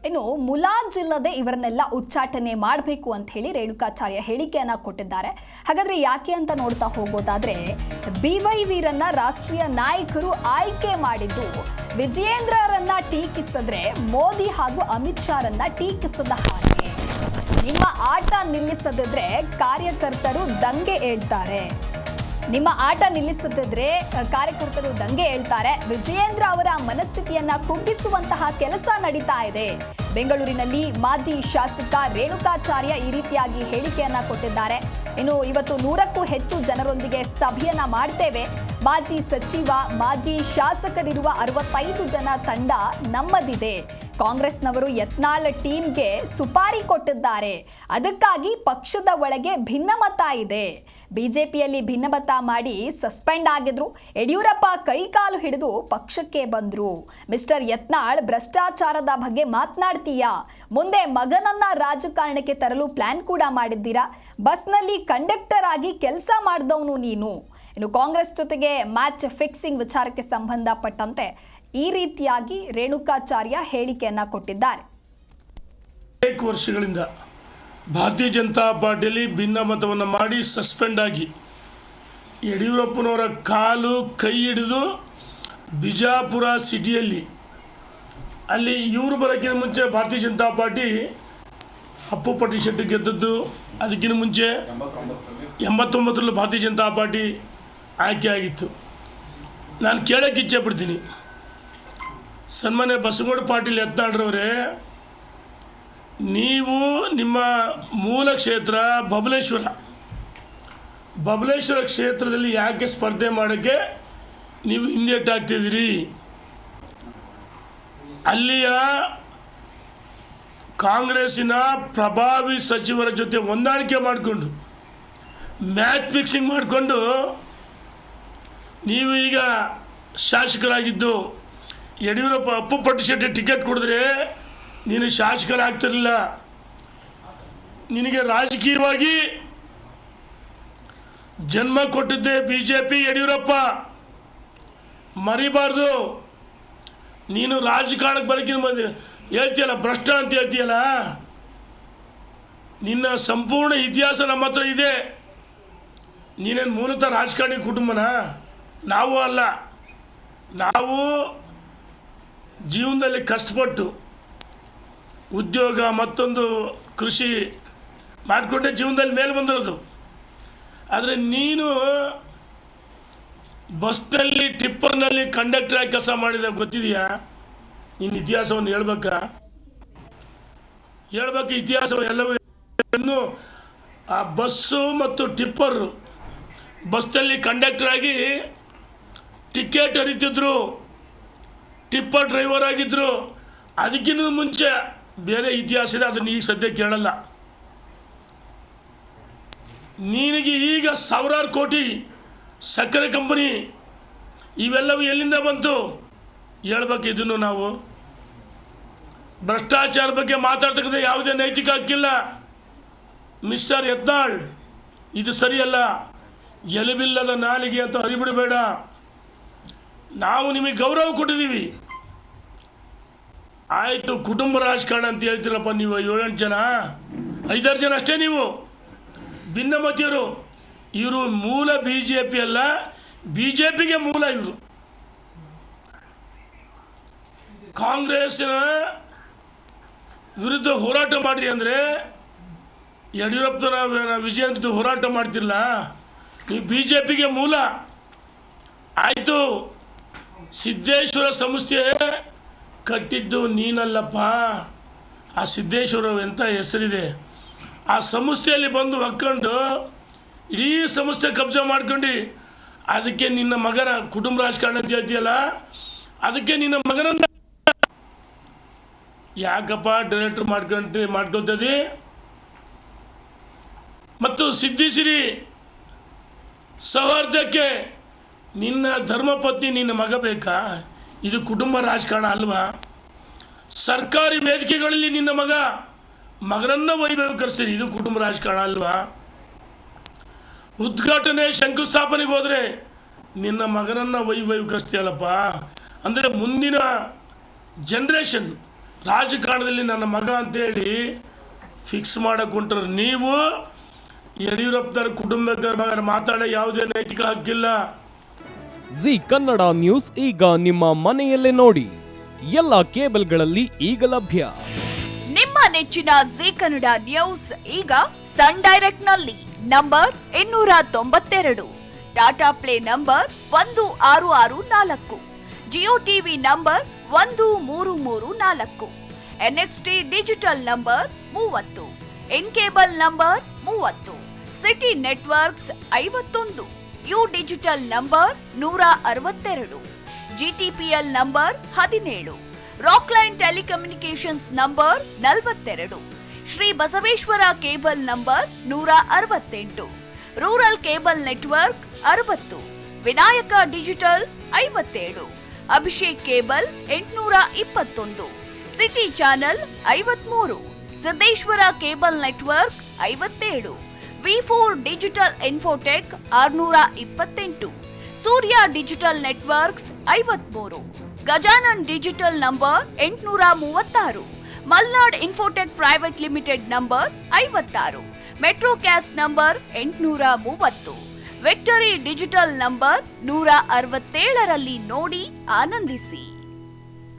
ಇನ್ನು ಮುಲಾಜಿಲ್ಲದೆ ಇವರನ್ನೆಲ್ಲ ಉಚ್ಚಾಟನೆ ಮಾಡಬೇಕು ಅಂತ ಹೇಳಿ ರೇಣುಕಾಚಾರ್ಯ ಹೇಳಿಕೆಯನ್ನ ಕೊಟ್ಟಿದ್ದಾರೆ. ಹಾಗಾದ್ರೆ ಯಾಕೆ ಅಂತ ನೋಡ್ತಾ ಹೋಗೋದಾದ್ರೆ, BY ವೀರನ್ನ ರಾಷ್ಟ್ರೀಯ ನಾಯಕರು ಆಯ್ಕೆ ಮಾಡಿದ್ದು ವಿಜಯೇಂದ್ರರನ್ನ ಟೀಕಿಸಿದ್ರೆ ಮೋದಿ ಹಾಗೂ ಅಮಿತ್ ಶಾರನ್ನ ಟೀಕಿಸದ ಹಾಗೆ. ನಿಮ್ಮ ಆಟ ನಿಲ್ಲಿಸದಿದ್ರೆ ಕಾರ್ಯಕರ್ತರು ದಂಗೆ ಏಳ್ತಾರೆ. ನಿಮ್ಮ ಆಟ ನಿಲ್ಲಿಸದಿದ್ರೆ ಕಾರ್ಯಕರ್ತರು ದಂಗೆ ಹೇಳ್ತಾರೆ. ವಿಜಯೇಂದ್ರ ಅವರ ಮನಸ್ಥಿತಿಯನ್ನ ಕುಗ್ಗಿಸುವಂತಹ ಕೆಲಸ ನಡೀತಾ ಇದೆ. ಬೆಂಗಳೂರಿನಲ್ಲಿ ಮಾಜಿ ಶಾಸಕ ರೇಣುಕಾಚಾರ್ಯ ಈ ರೀತಿಯಾಗಿ ಹೇಳಿಕೆಯನ್ನ ಕೊಟ್ಟಿದ್ದಾರೆ. ಇನ್ನು ಇವತ್ತು 100ಕ್ಕೂ ಹೆಚ್ಚು ಜನರೊಂದಿಗೆ ಸಭೆಯನ್ನ ಮಾಡ್ತೇವೆ. ಮಾಜಿ ಸಚಿವ, ಮಾಜಿ ಶಾಸಕರಿರುವ 65 ಜನ ತಂಡ ನಮ್ಮದಿದೆ. ಕಾಂಗ್ರೆಸ್ನವರು ಯತ್ನಾಳ್ ಟೀಮ್ಗೆ ಸುಪಾರಿ ಕೊಟ್ಟಿದ್ದಾರೆ. ಅದಕ್ಕಾಗಿ ಪಕ್ಷದ ಒಳಗೆ ಭಿನ್ನಮತ ಇದೆ. ಬಿಜೆಪಿಯಲ್ಲಿ ಭಿನ್ನಮತ ಮಾಡಿ ಸಸ್ಪೆಂಡ್ ಆಗಿದ್ರು. ಯಡಿಯೂರಪ್ಪ ಕೈಕಾಲು ಹಿಡಿದು ಪಕ್ಷಕ್ಕೆ ಬಂದ್ರು. ಮಿಸ್ಟರ್ ಯತ್ನಾಳ್, ಭ್ರಷ್ಟಾಚಾರದ ಬಗ್ಗೆ ಮಾತನಾಡ್ತೀಯಾ? ಮುಂದೆ ಮಗನನ್ನ ರಾಜಕಾರಣಕ್ಕೆ ತರಲು ಪ್ಲಾನ್ ಕೂಡ ಮಾಡಿದ್ದೀರಾ. ಬಸ್ನಲ್ಲಿ ಕಂಡಕ್ಟರ್ ಆಗಿ ಕೆಲಸ ಮಾಡಿದವನು ನೀನು. ಇನ್ನು ಕಾಂಗ್ರೆಸ್ ಜೊತೆಗೆ ಮ್ಯಾಚ್ ಫಿಕ್ಸಿಂಗ್ ವಿಚಾರಕ್ಕೆ ಸಂಬಂಧಪಟ್ಟಂತೆ ಈ ರೀತಿಯಾಗಿ ರೇಣುಕಾಚಾರ್ಯ ಹೇಳಿಕೆಯನ್ನ ಕೊಟ್ಟಿದ್ದಾರೆ. ಅನೇಕ ವರ್ಷಗಳಿಂದ ಭಾರತೀಯ ಜನತಾ ಪಾರ್ಟಿಯಲ್ಲಿ ಭಿನ್ನಮತವನ್ನು ಮಾಡಿ ಸಸ್ಪೆಂಡ್ ಆಗಿ ಯಡಿಯೂರಪ್ಪನವರ ಕಾಲು ಕೈ ಹಿಡಿದು ಬಿಜಾಪುರ ಸಿಟಿಯಲ್ಲಿ ಅಲ್ಲಿ ಇವರು ಬರೋಕ್ಕಿಂತ ಮುಂಚೆ ಭಾರತೀಯ ಜನತಾ ಪಾರ್ಟಿ ಅಪ್ಪು ಪಟ್ಟಿಶೆಟ್ಟಿ ಗೆದ್ದದ್ದು. ಅದಕ್ಕಿಂತ ಮುಂಚೆ 89ರಲ್ಲಿ ಭಾರತೀಯ ಜನತಾ ಪಾರ್ಟಿ ಆಯ್ಕೆ ಆಗಿತ್ತು. ನಾನು ಕೇಳೋಕ್ಕೆ ಇಚ್ಛೆ ಪಡ್ತೀನಿ, ಸನ್ಮಾನ್ಯ ಬಸವಗೌಡ ಪಾಟೀಲ್ ಯತ್ನಾಳ್ರವರೇ, ನೀವು ನಿಮ್ಮ ಮೂಲ ಕ್ಷೇತ್ರ ಬಬಲೇಶ್ವರ ಕ್ಷೇತ್ರದಲ್ಲಿ ಯಾಕೆ ಸ್ಪರ್ಧೆ ಮಾಡೋಕ್ಕೆ ನೀವು ಹಿಂದೇಟಾಗ್ತಿದ್ದೀರಿ? ಅಲ್ಲಿಯ ಕಾಂಗ್ರೆಸ್ಸಿನ ಪ್ರಭಾವಿ ಸಚಿವರ ಜೊತೆ ಹೊಂದಾಣಿಕೆ ಮಾಡಿಕೊಂಡು ಮ್ಯಾಚ್ ಫಿಕ್ಸಿಂಗ್ ಮಾಡಿಕೊಂಡು ನೀವು ಈಗ ಶಾಸಕರಾಗಿದ್ದು ಯಡಿಯೂರಪ್ಪ ಅಪ್ಪು ಪಟ್ಟಿಶೆಟ್ಟಿ ಟಿಕೆಟ್ ಕೊಡಿದ್ರೆ ನೀನು ಶಾಸಕರಾಗ್ತಿರಲಿಲ್ಲ. ನಿನಗೆ ರಾಜಕೀಯವಾಗಿ ಜನ್ಮ ಕೊಟ್ಟಿದ್ದೆ BJP. ಯಡಿಯೂರಪ್ಪ ಮರಿಬಾರ್ದು. ನೀನು ರಾಜಕಾರಣಕ್ಕೆ ಬರೋಕ್ಕಿಂತ ಬಂದು ಹೇಳ್ತೀಯಲ್ಲ, ಭ್ರಷ್ಟ ಅಂತ ಹೇಳ್ತೀಯಲ್ಲ, ನಿನ್ನ ಸಂಪೂರ್ಣ ಇತಿಹಾಸ ನಮ್ಮ ಹತ್ರ ಇದೆ. ನೀನೇನು ಮೂಲತಃ ರಾಜಕಾರಣಿ ಕುಟುಂಬನ? ನಾವು ಅಲ್ಲ. ನಾವು ಜೀವನದಲ್ಲಿ ಕಷ್ಟಪಟ್ಟು ಉದ್ಯೋಗ ಮತ್ತೊಂದು ಕೃಷಿ ಮಾಡಿಕೊಂಡೆ ಜೀವನದಲ್ಲಿ ಮೇಲೆ ಬಂದಿರೋದು. ಆದರೆ ನೀನು ಬಸ್ನಲ್ಲಿ ಟಿಪ್ಪರ್ನಲ್ಲಿ ಕಂಡಕ್ಟರ್ ಆಗಿ ಕೆಲಸ ಮಾಡಿದ ಗೊತ್ತಿದೆಯಾ? ನಿನ್ನ ಇತಿಹಾಸವನ್ನು ಹೇಳ್ಬೇಕು ಇತಿಹಾಸ ಎಲ್ಲವೂ. ಇನ್ನು ಆ ಬಸ್ಸು ಮತ್ತು ಟಿಪ್ಪರು ಬಸ್ನಲ್ಲಿ ಕಂಡಕ್ಟರ್ ಆಗಿ ಟಿಕೆಟ್ ಹರಿತಿದ್ರು, ಟಿಪ್ಪರ್ ಡ್ರೈವರ್ ಆಗಿದ್ದರು. ಅದಕ್ಕಿಂತ ಮುಂಚೆ ಬೇರೆ ಇತಿಹಾಸ ಇದೆ, ಅದನ್ನು ಈಗ ಸದ್ಯ ಕೇಳಲ್ಲ. ನಿನಗೆ ಈಗ 1000 ಕೋಟಿ ಸಕ್ಕರೆ ಕಂಪನಿ ಇವೆಲ್ಲವೂ ಎಲ್ಲಿಂದ ಬಂತು ಹೇಳ್ಬೇಕು. ಇದನ್ನು ನಾವು ಭ್ರಷ್ಟಾಚಾರ ಬಗ್ಗೆ ಮಾತಾಡ್ತಕ್ಕಂಥ ಯಾವುದೇ ನೈತಿಕ ಹಕ್ಕಿಲ್ಲ. ಮಿಸ್ಟರ್ ಯತ್ನಾಳ್, ಇದು ಸರಿಯಲ್ಲ. ಎಲುಬಿಲ್ಲದ ನಾಲಿಗೆ ಅಂತ ಹರಿಬಿಡಬೇಡ. ನಾವು ನಿಮಗೆ ಗೌರವ ಕೊಟ್ಟಿದ್ದೀವಿ, ಆಯಿತು. ಕುಟುಂಬ ರಾಜಕಾರಣ ಅಂತ ಹೇಳ್ತೀರಪ್ಪ ನೀವು. 7-8 ಜನ, 5-6 ಜನ ಅಷ್ಟೇ ನೀವು ಭಿನ್ನಮತೀಯರು. ಇವರು ಮೂಲ BJP ಅಲ್ಲ, BJPಗೆ ಮೂಲ ಇವರು. ಕಾಂಗ್ರೆಸ್ಸಿನ ವಿರುದ್ಧ ಹೋರಾಟ ಮಾಡಿರಿ ಅಂದರೆ ಯಡಿಯೂರಪ್ಪನ ವಿಜಯೇಂದ್ರ ಹೋರಾಟ ಮಾಡ್ತಿರಲ್ಲ, ನೀವು BJPಗೆ ಮೂಲ. ಆಯಿತು, ಸಿದ್ದೇಶ್ವರ ಸಂಸ್ಥೆ ಕಟ್ಟಿದ್ದು ನೀನಲ್ಲಪ್ಪ. ಆ ಸಿದ್ದೇಶ್ವರ ಎಂಥ ಹೆಸರಿದೆ. ಆ ಸಂಸ್ಥೆಯಲ್ಲಿ ಬಂದು ಹಾಕ್ಕೊಂಡು ಇಡೀ ಸಂಸ್ಥೆ ಕಬ್ಜಾ ಮಾಡ್ಕೊಂಡು ಅದಕ್ಕೆ ನಿನ್ನ ಮಗನ ಕುಟುಂಬ ರಾಜಕಾರಣ ಅಂತ ಹೇಳ್ತೀಯಲ್ಲ, ಅದಕ್ಕೆ ನಿನ್ನ ಮಗನನ್ನು ಯಾಕಪ್ಪ ಡೈರೆಕ್ಟರ್ ಮಾಡ್ಕೊಳ್ತದೆ? ಮತ್ತು ಸಿದ್ದಿಸಿರಿ ಸೌಹಾರ್ದಕ್ಕೆ ನಿನ್ನ ಧರ್ಮಪತ್ನಿ ನಿನ್ನ ಮಗ ಬೇಕಾ? ಇದು ಕುಟುಂಬ ರಾಜಕಾರಣ ಅಲ್ವಾ? ಸರ್ಕಾರಿ ವೇದಿಕೆಗಳಲ್ಲಿ ನಿನ್ನ ಮಗನನ್ನು ವೈಭವೀಕರಿಸ್ತೀರಿ, ಇದು ಕುಟುಂಬ ರಾಜಕಾರಣ ಅಲ್ವಾ? ಉದ್ಘಾಟನೆ ಶಂಕುಸ್ಥಾಪನೆಗೆ ಹೋದರೆ ನಿನ್ನ ಮಗನನ್ನು ವೈಭವೀಕರಿಸ್ತೀಯಲ್ಲಪ್ಪ. ಅಂದರೆ ಮುಂದಿನ ಜನ್ರೇಷನ್ ರಾಜಕಾರಣದಲ್ಲಿ ನನ್ನ ಮಗ ಅಂತೇಳಿ ಫಿಕ್ಸ್ ಮಾಡಕ್ಕೆ ಹೊಂಟ್ರೆ ನೀವು ಯಡಿಯೂರಪ್ಪನವ್ರ ಕುಟುಂಬದ ಮಾತಾಡೋ ಯಾವುದೇ ನೈತಿಕ ಹಕ್ಕಿಲ್ಲ. ಜಿ ಕನ್ನಡ ನ್ಯೂಸ್ ಈಗ ನಿಮ್ಮ ಮನೆಯಲ್ಲೇ ನೋಡಿ. ಎಲ್ಲ ಕೇಬಲ್ಗಳಲ್ಲಿ ಈಗ ಲಭ್ಯ. ನಿಮ್ಮ ನೆಚ್ಚಿನ ಜಿ ಕನ್ನಡ ನ್ಯೂಸ್ ಈಗ ಸನ್ ಡೈರೆಕ್ಟ್ ನಲ್ಲಿ number 292, Tata play number 1664, Jio TV number 1334, NXT digital number 30, in cable number 30, city networks 51, U digital number 162, GTPL number 17, Rockline telecommunications number 42, Shri Basaveshwara cable number 168, rural cable network 60, Vinayaka digital 57, Abhishek cable 821, city channel 53, Siddeshwara cable network 57, V4 digital Infotech 628, Surya digital networks 53, Gajanan digital number 836, Malnad infotech private limited number 56, Metrocast number 830, victory digital number 167ರಲ್ಲಿ ನೋಡಿ ಆನಂದಿಸಿ.